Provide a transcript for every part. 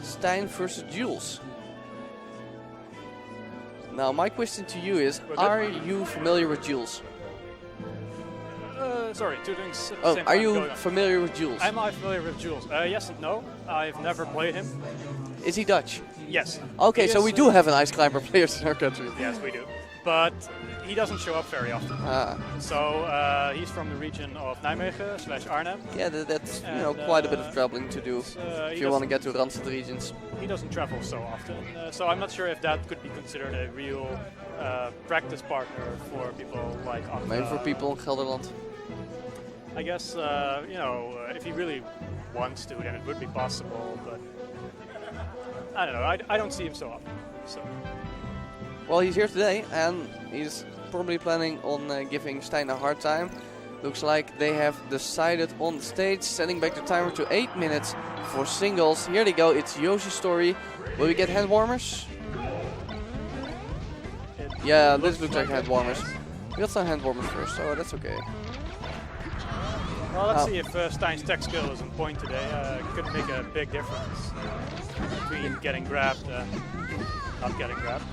Stijn versus Jules. Now, my question to you is, are you familiar with Jules? Sorry, two things at the Oh, same are time you going on. familiar with Jules? Am I familiar with Jules? Yes and no. I've never played him. Is he Dutch? Yes. Okay, He so is, we do have an ice climber players in our country. Yes, we do. But he doesn't show up very often. Ah. So he's from the region of Nijmegen/Arnhem. Yeah, that's And, quite a bit of traveling to do if you want to get to Randstad regions. He doesn't travel so often, so I'm not sure if that could be considered a real practice partner for people like Anka. Maybe for people in Gelderland. I guess if he really wants to, then it would be possible. But I don't know. I don't see him so often. So. Well, he's here today, and he's probably planning on giving Stijn a hard time. Looks like they have decided on the stage, setting back the timer to 8 minutes for singles. Here they go. It's Yoshi's story. Will we get hand warmers? Yeah, this looks like hand warmers. We got some hand warmers first, so that's okay. Well, let's see if Stijn's tech skill is on point today. Could make a big difference between getting grabbed and not getting grabbed.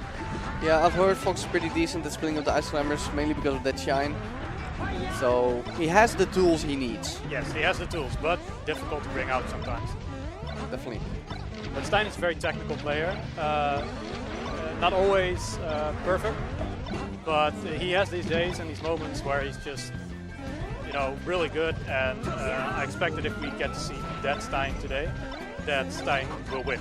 Yeah, I've heard Fox is pretty decent at splitting up the IceClimbers, mainly because of that shine. So he has the tools he needs. Yes, he has the tools, but difficult to bring out sometimes. Definitely. But Stijn is a very technical player. Not always perfect, but he has these days and these moments where he's just, really good. And I expect that if we get to see that Stijn today, that Stijn will win.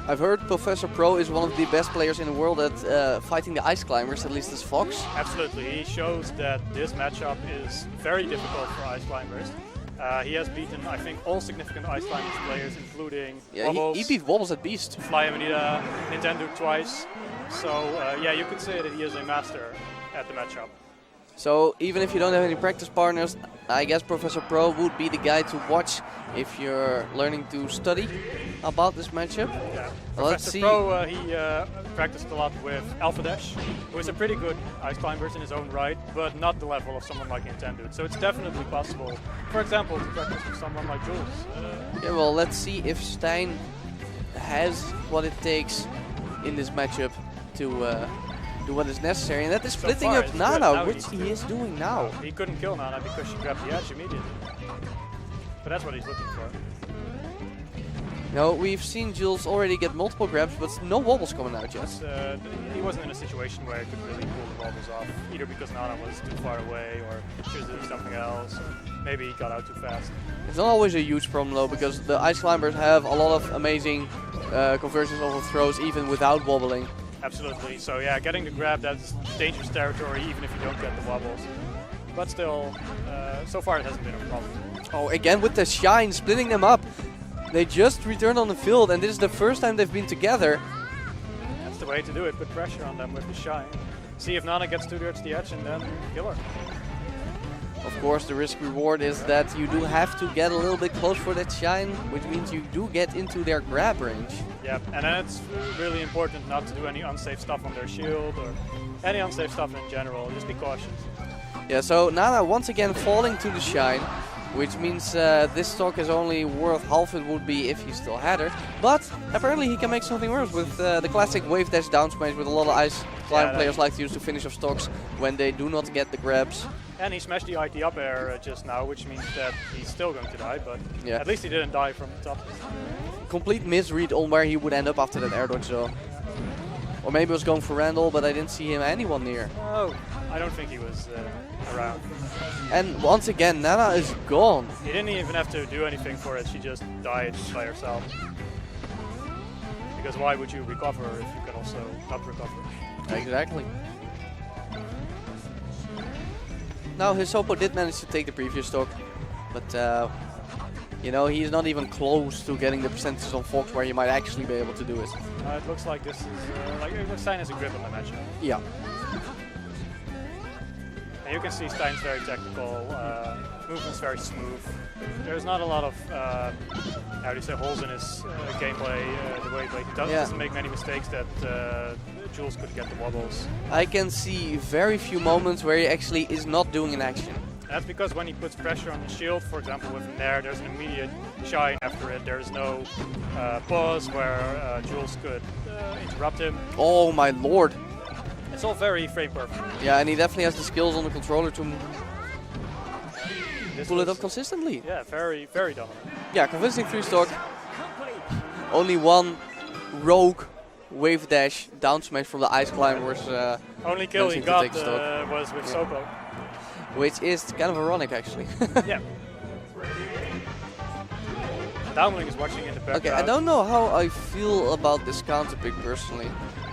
I've heard Professor Pro is one of the best players in the world at fighting the IceClimbers, at least as Fox. Absolutely, he shows that this matchup is very difficult for IceClimbers. He has beaten, I think, all significant IceClimbers players, including Wobbles, he beat Wobbles at Beast. Fly Amanita, Nintendo twice. So you could say that he is a master at the matchup. So even if you don't have any practice partners, I guess Professor Pro would be the guy to watch if you're learning to study about this matchup. Yeah. Well, let's see. Pro, he practiced a lot with Alpha Dash, who is a pretty good IceClimbers in his own right, but not the level of someone like Nintendo. So it's definitely possible, for example, to practice with someone like Jules. Yeah, well, let's see if Stijn has what it takes in this matchup to do what is necessary, and that is splitting up Nana, which he is doing now. He couldn't kill Nana because she grabbed the edge immediately. But that's what he's looking for. No, we've seen Jules already get multiple grabs, but no wobbles coming out yet. He wasn't in a situation where he could really pull the wobbles off, either because Nana was too far away, or she was doing something else, or maybe he got out too fast. It's not always a huge problem though, because the IceClimbers have a lot of amazing conversions over throws, even without wobbling. Absolutely. So yeah, getting the grab, that's dangerous territory, even if you don't get the wobbles. But still, so far it hasn't been a problem. Oh, again with the shine, splitting them up. They just returned on the field, and this is the first time they've been together. That's the way to do it, put pressure on them with the shine. See if Nana gets towards the edge and then kill her. Of course, the risk reward is that you do have to get a little bit close for that shine, which means you do get into their grab range. Yeah, and then it's really important not to do any unsafe stuff on their shield or any unsafe stuff in general. Just be cautious. Yeah, so Nana once again falling to the shine, which means this stock is only worth half it would be if he still had her. But apparently he can make something worse with the classic wave dash down smash with a lot of IceClimber players like to use to finish off stocks when they do not get the grabs. And he smashed the IT up air just now, which means that he's still going to die, but at least he didn't die from the top. Complete misread on where he would end up after that air dodge though. Or maybe he was going for Randall, but I didn't see him anyone near. Oh, I don't think he was around. And once again, Nana is gone. He didn't even have to do anything for it, she just died by herself. Because why would you recover if you can also not recover? Exactly. Now Hisopo did manage to take the previous stock, but he's not even close to getting the percentages on Fox where he might actually be able to do it. It looks like this is Stijn has a grip on the matchup. Yeah. And you can see Stijn's very technical, movement's very smooth. There's not a lot of holes in his gameplay. The way he doesn't make many mistakes that Jules could get the wobbles. I can see very few moments where he actually is not doing an action. That's because when he puts pressure on the shield, for example with an air, there's an immediate shine after it. There's no pause where Jules could interrupt him. Oh my lord. It's all very frame perfect. Yeah, and he definitely has the skills on the controller to pull it up consistently. Yeah, very, very dominant. Yeah, convincing 3-stock. Only one rogue wave dash down smash from the IceClimbers. Only kill he got was with Sopo. Which is kind of ironic, actually. Yeah. Downlink is watching in the background. Okay, I don't know how I feel about this counter pick personally.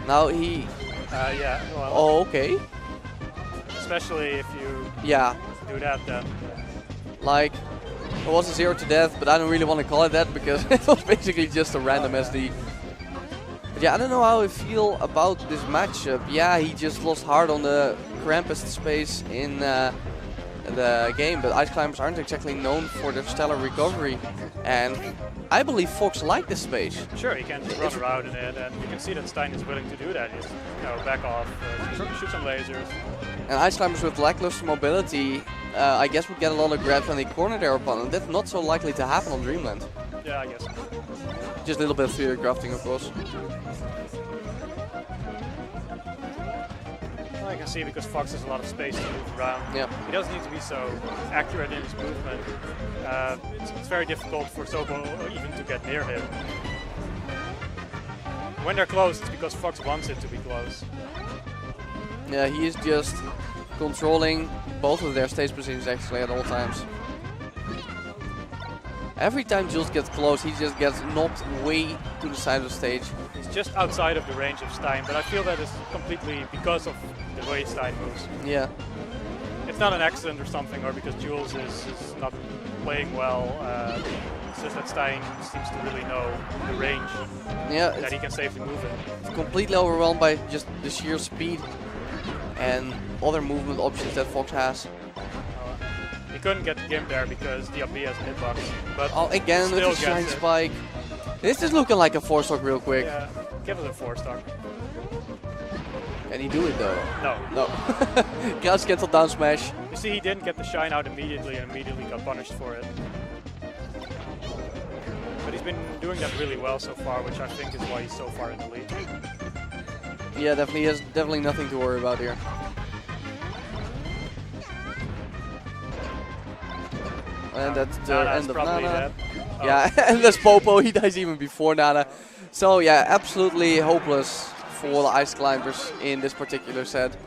Now he... yeah. Well, oh, okay. Especially if you do that then. Like, it was a 0 to death, but I don't really want to call it that because it was basically just a random SD. But yeah, I don't know how I feel about this matchup. Yeah, he just lost hard on the crampest space in the game, but IceClimbers aren't exactly known for their stellar recovery. And I believe Fox like this space. Sure, he can just run around in it, and you can see that Stein is willing to do that. He's, back off, shoot some lasers. And IceClimbers with lackluster mobility, I guess would get a lot of grabs when they corner their opponent. That's not so likely to happen on Dreamland. Yeah, I guess. Just a little bit of theory crafting, of course. I can see because Fox has a lot of space to move around. Yeah. He doesn't need to be so accurate in his movement. It's very difficult for Sopo even to get near him. When they're close, it's because Fox wants it to be close. Yeah, he is just controlling both of their stage positions actually at all times. Every time Jules gets close, he just gets knocked way to the side of the stage. He's just outside of the range of Stein, but I feel that is completely because of the way Stein moves. Yeah. It's not an accident or something, or because Jules is not playing well. It's just that Stein seems to really know the range that he can safely move in. It's completely overwhelmed by just the sheer speed and other movement options that Fox has. He couldn't get the Gimp there because the up B has a hitbox. But again with the shine spike. This is looking like a 4-stock real quick. Yeah, give it a 4-stock. Can he do it though? No. Crouch cancel down smash. You see, he didn't get the shine out immediately and immediately got punished for it. But he's been doing that really well so far, which I think is why he's so far in the lead. Yeah, definitely. He has definitely nothing to worry about here. And that's the end of Nana. Oh. Yeah, and there's Popo. He dies even before Nana. So yeah, absolutely hopeless for the IceClimbers in this particular set.